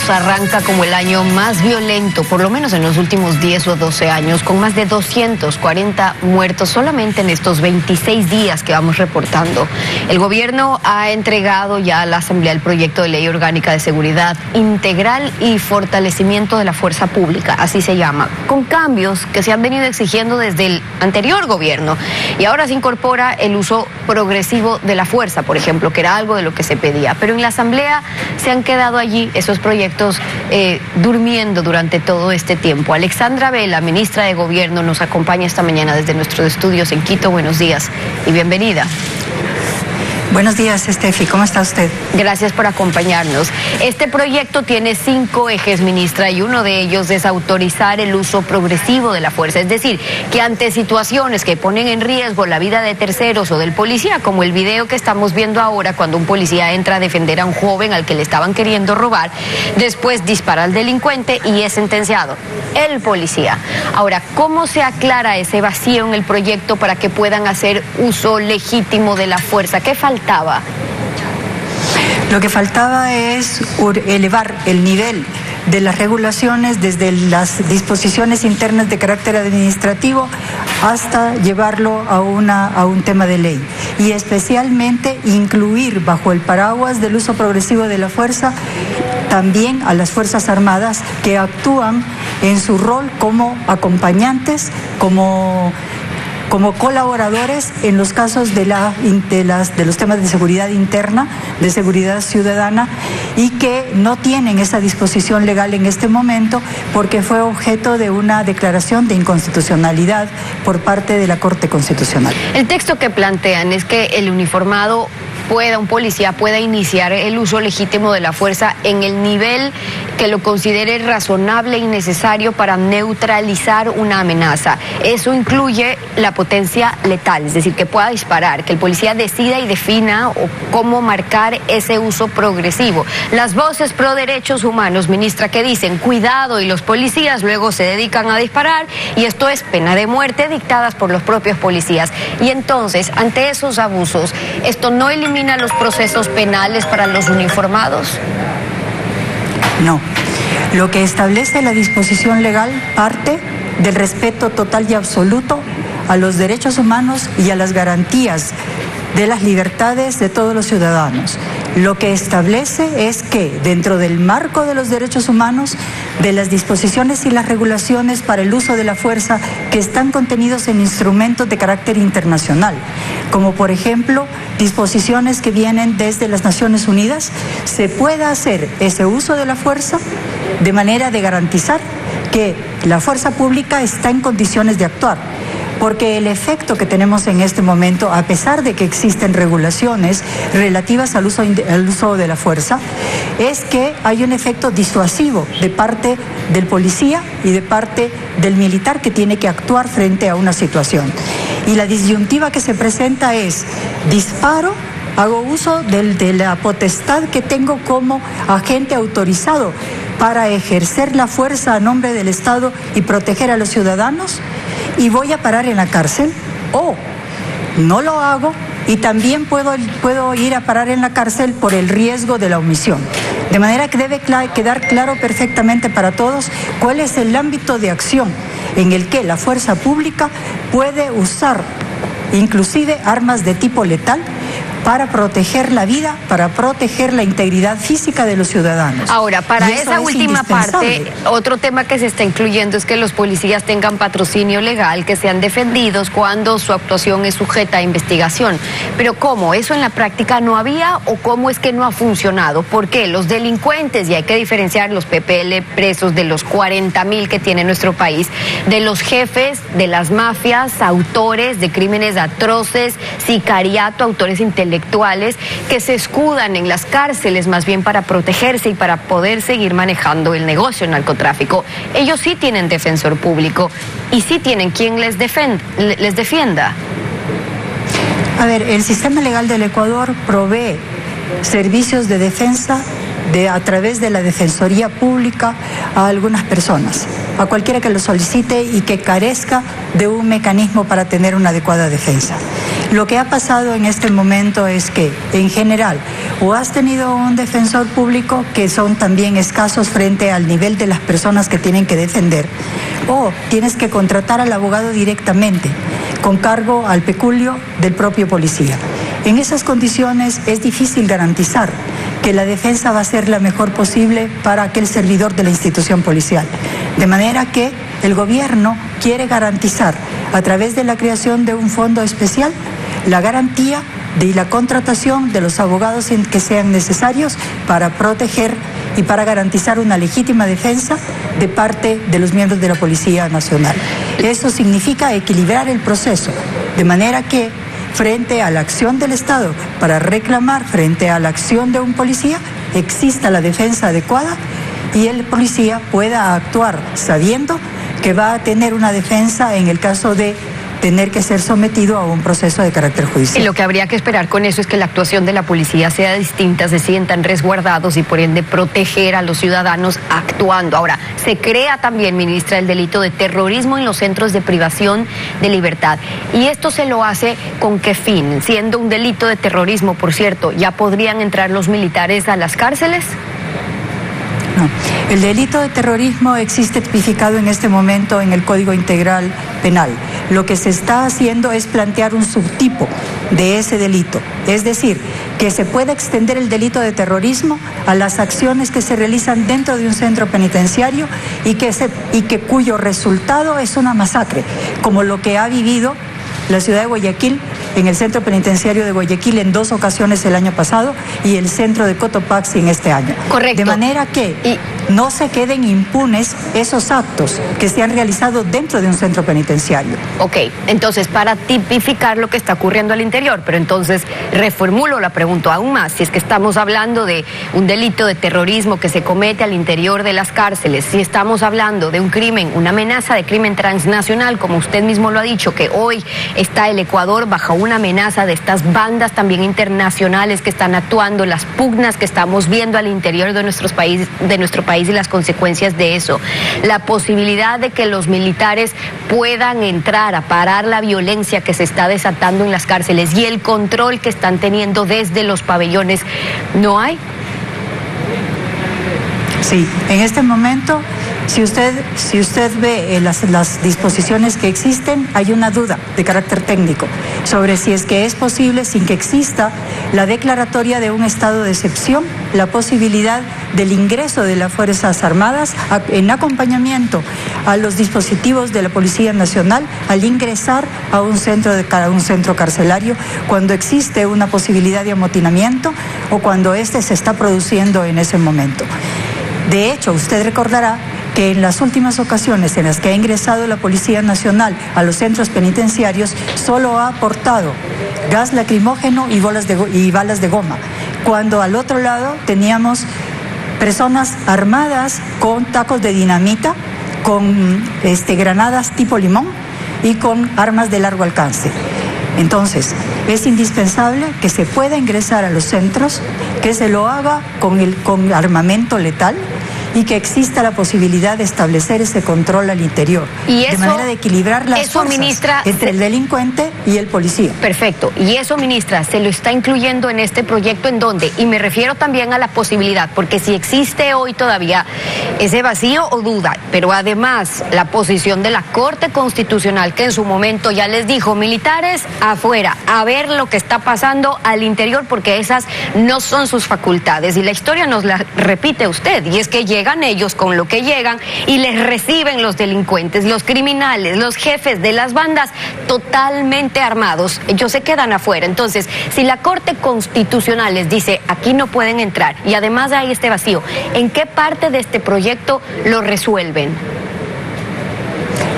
Arranca como el año más violento, por lo menos en los últimos 10 o 12 años, con más de 240 muertos solamente en estos 26 días que vamos reportando. El gobierno ha entregado ya a la Asamblea el proyecto de ley orgánica de seguridad integral y fortalecimiento de la fuerza pública, así se llama, con cambios que se han venido exigiendo desde el anterior gobierno. Y ahora se incorpora el uso progresivo de la fuerza, por ejemplo, que era algo de lo que se pedía. Pero en la Asamblea se han quedado allí esos proyectos durmiendo durante todo este tiempo. Alexandra Vela, ministra de Gobierno, nos acompaña esta mañana desde nuestros estudios en Quito. Buenos días y bienvenida. Buenos días, Estefi. ¿Cómo está usted? Gracias por acompañarnos. Este proyecto tiene 5 ejes, ministra, y uno de ellos es autorizar el uso progresivo de la fuerza. Es decir, que ante situaciones que ponen en riesgo la vida de terceros o del policía, como el video que estamos viendo ahora, cuando un policía entra a defender a un joven al que le estaban queriendo robar, después dispara al delincuente y es sentenciado el policía. Ahora, ¿cómo se aclara ese vacío en el proyecto para que puedan hacer uso legítimo de la fuerza? ¿Qué faltaba? Lo que faltaba es elevar el nivel de las regulaciones desde las disposiciones internas de carácter administrativo hasta llevarlo a un tema de ley, y especialmente incluir bajo el paraguas del uso progresivo de la fuerza también a las Fuerzas Armadas, que actúan en su rol como acompañantes, como colaboradores en los casos de los temas de seguridad interna, de seguridad ciudadana, y que no tienen esa disposición legal en este momento porque fue objeto de una declaración de inconstitucionalidad por parte de la Corte Constitucional. El texto que plantean es que el uniformado un policía pueda iniciar el uso legítimo de la fuerza en el nivel que lo considere razonable y necesario para neutralizar una amenaza. Eso incluye la potencia letal, es decir, que pueda disparar, que el policía decida y defina cómo marcar ese uso progresivo. Las voces pro derechos humanos, ministra, que dicen cuidado, y los policías luego se dedican a disparar, y esto es pena de muerte dictadas por los propios policías. Y entonces, ante esos abusos, ¿esto no elimina los procesos penales para los uniformados? No. Lo que establece la disposición legal parte del respeto total y absoluto a los derechos humanos y a las garantías de las libertades de todos los ciudadanos. Lo que establece es que dentro del marco de los derechos humanos, de las disposiciones y las regulaciones para el uso de la fuerza que están contenidos en instrumentos de carácter internacional, como por ejemplo disposiciones que vienen desde las Naciones Unidas, se pueda hacer ese uso de la fuerza de manera de garantizar que la fuerza pública está en condiciones de actuar. Porque el efecto que tenemos en este momento, a pesar de que existen regulaciones relativas al uso de la fuerza, es que hay un efecto disuasivo de parte del policía y de parte del militar que tiene que actuar frente a una situación. Y la disyuntiva que se presenta es: disparo, hago uso de la potestad que tengo como agente autorizado para ejercer la fuerza a nombre del Estado y proteger a los ciudadanos, y voy a parar en la cárcel, o no lo hago y también puedo ir a parar en la cárcel por el riesgo de la omisión. De manera que debe quedar claro perfectamente para todos cuál es el ámbito de acción en el que la fuerza pública puede usar inclusive armas de tipo letal para proteger la vida, para proteger la integridad física de los ciudadanos. Ahora, para esa última parte, otro tema que se está incluyendo es que los policías tengan patrocinio legal, que sean defendidos cuando su actuación es sujeta a investigación. Pero ¿cómo? ¿Eso en la práctica no había, o cómo es que no ha funcionado? ¿Por qué? Los delincuentes, y hay que diferenciar los PPL presos de los 40.000 que tiene nuestro país, de los jefes de las mafias, autores de crímenes atroces, sicariato, autores intelectuales, que se escudan en las cárceles más bien para protegerse y para poder seguir manejando el negocio del narcotráfico. Ellos sí tienen defensor público y sí tienen quien les defienda. A ver, el sistema legal del Ecuador provee servicios de defensa a través de la Defensoría Pública a algunas personas, a cualquiera que lo solicite y que carezca de un mecanismo para tener una adecuada defensa. Lo que ha pasado en este momento es que, en general, o has tenido un defensor público que son también escasos frente al nivel de las personas que tienen que defender, o tienes que contratar al abogado directamente, con cargo al peculio del propio policía. En esas condiciones es difícil garantizar que la defensa va a ser la mejor posible para aquel servidor de la institución policial. De manera que el gobierno quiere garantizar, a través de la creación de un fondo especial, la garantía de la contratación de los abogados que sean necesarios para proteger y para garantizar una legítima defensa de parte de los miembros de la Policía Nacional. Eso significa equilibrar el proceso, de manera que frente a la acción del Estado para reclamar frente a la acción de un policía, exista la defensa adecuada y el policía pueda actuar sabiendo que va a tener una defensa en el caso de tener que ser sometido a un proceso de carácter judicial. Y lo que habría que esperar con eso es que la actuación de la policía sea distinta, se sientan resguardados y por ende proteger a los ciudadanos actuando. Ahora, se crea también, ministra, el delito de terrorismo en los centros de privación de libertad. ¿Y esto se lo hace con qué fin? Siendo un delito de terrorismo, por cierto, ¿ya podrían entrar los militares a las cárceles? No. El delito de terrorismo existe tipificado en este momento en el Código Integral Penal. Lo que se está haciendo es plantear un subtipo de ese delito. Es decir, que se pueda extender el delito de terrorismo a las acciones que se realizan dentro de un centro penitenciario y que cuyo resultado es una masacre, como lo que ha vivido la ciudad de Guayaquil, en el centro penitenciario de Guayaquil en 2 ocasiones el año pasado y el centro de Cotopaxi en este año. Correcto. De manera que no se queden impunes esos actos que se han realizado dentro de un centro penitenciario. Ok, entonces para tipificar lo que está ocurriendo al interior, pero entonces reformulo la pregunta aún más, si es que estamos hablando de un delito de terrorismo que se comete al interior de las cárceles, si estamos hablando de un crimen, una amenaza de crimen transnacional, como usted mismo lo ha dicho, que hoy está el Ecuador bajo una amenaza de estas bandas también internacionales que están actuando, las pugnas que estamos viendo al interior de nuestro país y las consecuencias de eso, la posibilidad de que los militares puedan entrar a parar la violencia que se está desatando en las cárceles y el control que están teniendo desde los pabellones, ¿no hay? Sí, en este momento, si usted ve las disposiciones que existen, hay una duda de carácter técnico sobre si es que es posible, sin que exista la declaratoria de un estado de excepción, la posibilidad del ingreso de las Fuerzas Armadas en acompañamiento a los dispositivos de la Policía Nacional al ingresar a un centro carcelario cuando existe una posibilidad de amotinamiento o cuando este se está produciendo en ese momento. De hecho, usted recordará que en las últimas ocasiones en las que ha ingresado la Policía Nacional a los centros penitenciarios solo ha aportado gas lacrimógeno y balas de goma, cuando al otro lado teníamos personas armadas con tacos de dinamita, con granadas tipo limón y con armas de largo alcance. Entonces, es indispensable que se pueda ingresar a los centros, que se lo haga con armamento letal y que exista la posibilidad de establecer ese control al interior, de manera de equilibrar las fuerzas, ministra, entre el delincuente y el policía. Perfecto. Y eso, ministra, se lo está incluyendo en este proyecto, ¿en dónde? Y me refiero también a la posibilidad, porque si existe hoy todavía ese vacío o duda, pero además la posición de la Corte Constitucional, que en su momento ya les dijo, militares afuera, a ver lo que está pasando al interior, porque esas no son sus facultades. Y la historia nos la repite usted, y es que llegan ellos con lo que llegan y les reciben los delincuentes, los criminales, los jefes de las bandas totalmente armados. Ellos se quedan afuera. Entonces, si la Corte Constitucional les dice aquí no pueden entrar y además hay este vacío, ¿en qué parte de este proyecto lo resuelven?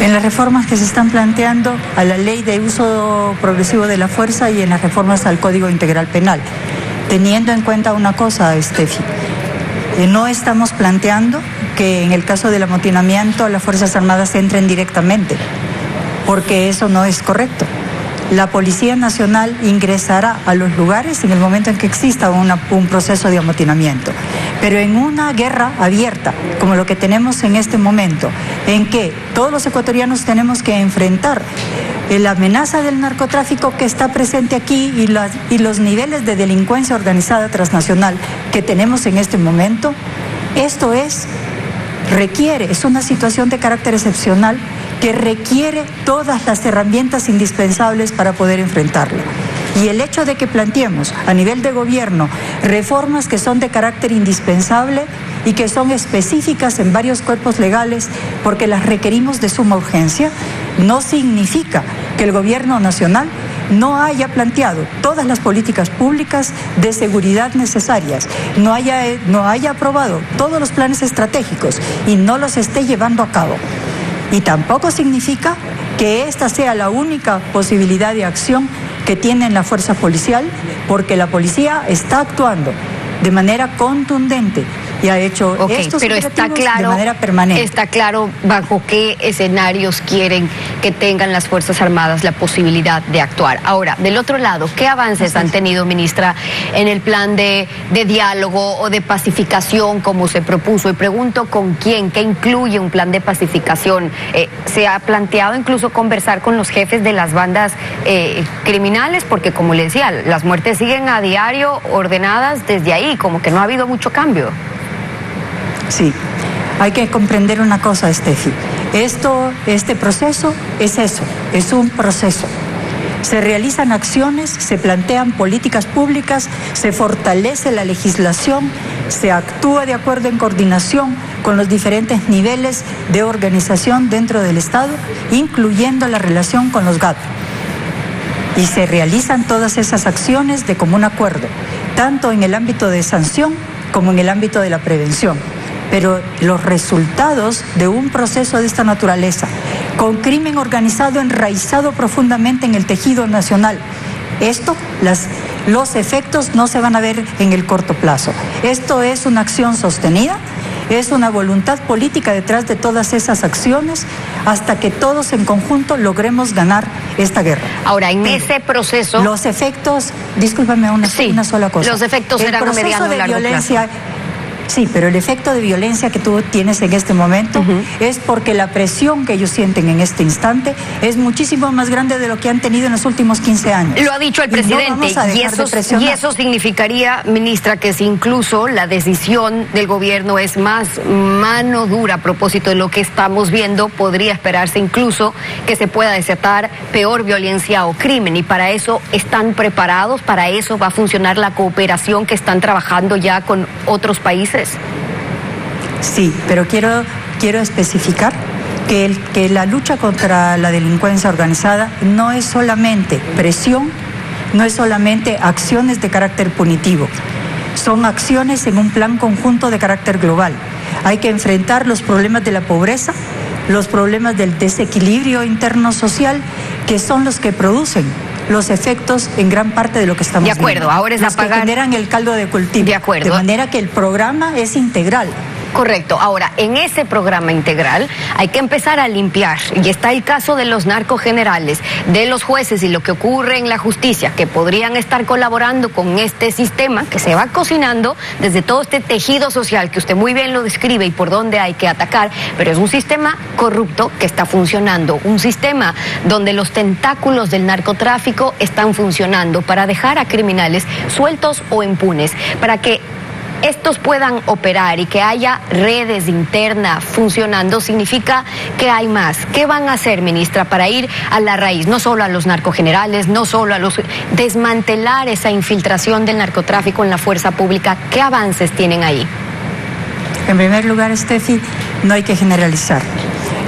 En las reformas que se están planteando a la Ley de Uso Progresivo de la Fuerza y en las reformas al Código Integral Penal, teniendo en cuenta una cosa, Estefi. No estamos planteando que en el caso del amotinamiento las Fuerzas Armadas entren directamente, porque eso no es correcto. la Policía Nacional ingresará a los lugares en el momento en que exista un proceso de amotinamiento. Pero en una guerra abierta, como lo que tenemos en este momento, en que todos los ecuatorianos tenemos que enfrentar la amenaza del narcotráfico que está presente aquí y los niveles de delincuencia organizada transnacional que tenemos en este momento, esto es una situación de carácter excepcional que requiere todas las herramientas indispensables para poder enfrentarla. Y el hecho de que planteemos a nivel de gobierno reformas que son de carácter indispensable y que son específicas en varios cuerpos legales porque las requerimos de suma urgencia, no significa que el gobierno nacional no haya planteado todas las políticas públicas de seguridad necesarias, no haya aprobado todos los planes estratégicos y no los esté llevando a cabo. Y tampoco significa que esta sea la única posibilidad de acción que tiene la fuerza policial, porque la policía está actuando de manera contundente y ha hecho estos operativos de manera permanente. Está claro bajo qué escenarios quieren que tengan las Fuerzas Armadas la posibilidad de actuar. Ahora, del otro lado, ¿qué avances han tenido, ministra, en el plan de diálogo o de pacificación como se propuso? Y pregunto, ¿con quién? ¿Qué incluye un plan de pacificación? ¿Se ha planteado incluso conversar con los jefes de las bandas criminales? Porque, como le decía, las muertes siguen a diario ordenadas desde ahí, como que no ha habido mucho cambio. Sí, hay que comprender una cosa, Estefi. Este proceso es eso, es un proceso. Se realizan acciones, se plantean políticas públicas, se fortalece la legislación, se actúa de acuerdo en coordinación con los diferentes niveles de organización dentro del Estado, incluyendo la relación con los GAT. Y se realizan todas esas acciones de común acuerdo, tanto en el ámbito de sanción como en el ámbito de la prevención. Pero los resultados de un proceso de esta naturaleza, con crimen organizado enraizado profundamente en el tejido nacional, los efectos no se van a ver en el corto plazo. Esto es una acción sostenida, es una voluntad política detrás de todas esas acciones hasta que todos en conjunto logremos ganar esta guerra. Ahora, en ese proceso... Los efectos, discúlpame una sola cosa. Los efectos serán a mediano y largo plazo. Sí, pero el efecto de violencia que tú tienes en este momento es porque la presión que ellos sienten en este instante es muchísimo más grande de lo que han tenido en los últimos 15 años. Lo ha dicho el presidente, y eso significaría, ministra, que si incluso la decisión del gobierno es más mano dura a propósito de lo que estamos viendo, podría esperarse incluso que se pueda desatar peor violencia o crimen, y para eso están preparados, para eso va a funcionar la cooperación que están trabajando ya con otros países. Sí, pero quiero especificar que la lucha contra la delincuencia organizada no es solamente presión, no es solamente acciones de carácter punitivo, son acciones en un plan conjunto de carácter global. Hay que enfrentar los problemas de la pobreza, los problemas del desequilibrio interno social, que son los que producen los efectos en gran parte de lo que estamos viendo. De acuerdo, ahora es apagar, que generan el caldo de cultivo. De acuerdo. De manera que el programa es integral. Correcto. Ahora, en ese programa integral hay que empezar a limpiar. Y está el caso de los narcogenerales, de los jueces y lo que ocurre en la justicia, que podrían estar colaborando con este sistema que se va cocinando desde todo este tejido social que usted muy bien lo describe y por dónde hay que atacar, pero es un sistema corrupto que está funcionando, un sistema donde los tentáculos del narcotráfico están funcionando para dejar a criminales sueltos o impunes, para que estos puedan operar y que haya redes internas funcionando, significa que hay más. ¿Qué van a hacer, ministra, para ir a la raíz? No solo a los narcogenerales, no solo a desmantelar esa infiltración del narcotráfico en la fuerza pública. ¿Qué avances tienen ahí? En primer lugar, Estefi, no hay que generalizar.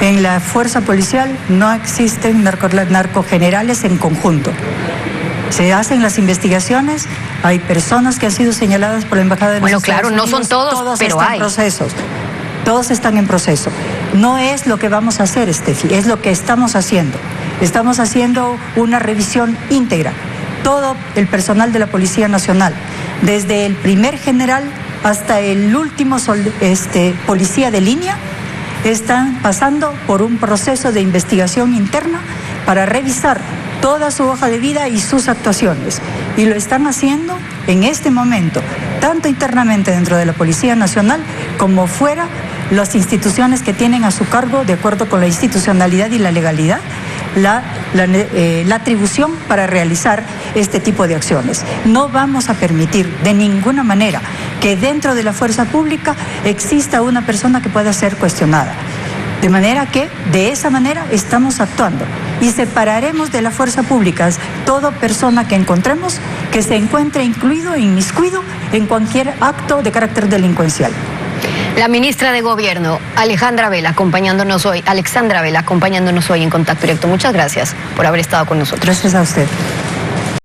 En la fuerza policial no existen narcogenerales en conjunto. Se hacen las investigaciones, hay personas que han sido señaladas por la Embajada de los Estados Unidos. No son todos, pero hay. Todos están en proceso. No es lo que vamos a hacer, Estefi, es lo que estamos haciendo. Estamos haciendo una revisión íntegra. Todo el personal de la Policía Nacional, desde el primer general hasta el último policía de línea, están pasando por un proceso de investigación interna para revisar toda su hoja de vida y sus actuaciones. Y lo están haciendo en este momento, tanto internamente dentro de la Policía Nacional como fuera las instituciones que tienen a su cargo, de acuerdo con la institucionalidad y la legalidad, la atribución para realizar este tipo de acciones. No vamos a permitir de ninguna manera que dentro de la fuerza pública exista una persona que pueda ser cuestionada. De manera que, de esa manera, estamos actuando y separaremos de la fuerza pública toda persona que encontremos que se encuentre incluido, inmiscuido en cualquier acto de carácter delincuencial. La ministra de Gobierno, Alexandra Vela, acompañándonos hoy en Contacto Directo. Muchas gracias por haber estado con nosotros. Gracias a usted.